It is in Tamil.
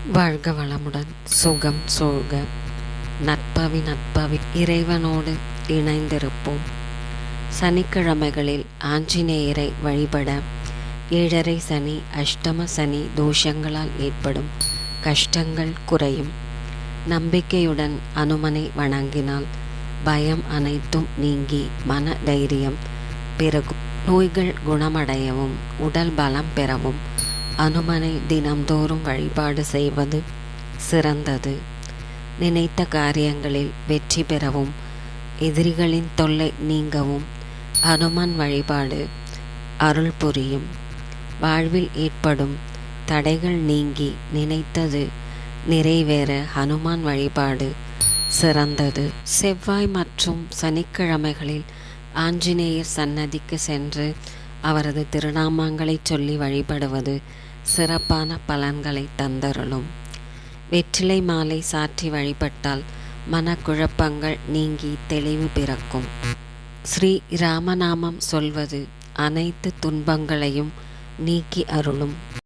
வாழ்க வளமுடன், சுகம் சூழ்க. நட்பவி இறைவனோடு இணைந்திருப்போம். சனிக்கிழமைகளில் ஆஞ்சநேயரை வழிபட 7.5 சனி, அஷ்டம சனி தோஷங்களால் ஏற்படும் கஷ்டங்கள் குறையும். நம்பிக்கையுடன் அனுமனை வணங்கினால் பயம் அனைத்தும் நீங்கி மன தைரியம் பெருகும். நோய்கள் குணமடையவும் உடல் பலம் பெறவும் அனுமனை தினம்தோறும் வழிபாடு செய்வது சிறந்தது. நினைத்த காரியங்களில் வெற்றி பெறவும் எதிரிகளின் தொல்லை நீங்கவும் அனுமன் வழிபாடு அருள் புரியும். வாழ்வில் ஏற்படும் தடைகள் நீங்கி நினைத்தது நிறைவேற ஹனுமான் வழிபாடு சிறந்தது. செவ்வாய் மற்றும் சனிக்கிழமைகளில் ஆஞ்சநேயர் சன்னதிக்கு சென்று அவரது திருநாமங்களை சொல்லி வழிபடுவது சிறப்பான பலன்களை தந்தருளும். வெற்றிலை மாலை சாற்றி வழிபட்டால் மனக்குழப்பங்கள் நீங்கி தெளிவு பிறக்கும். ஸ்ரீ ராமநாமம் சொல்வது அனைத்து துன்பங்களையும் நீக்கி அருளும்.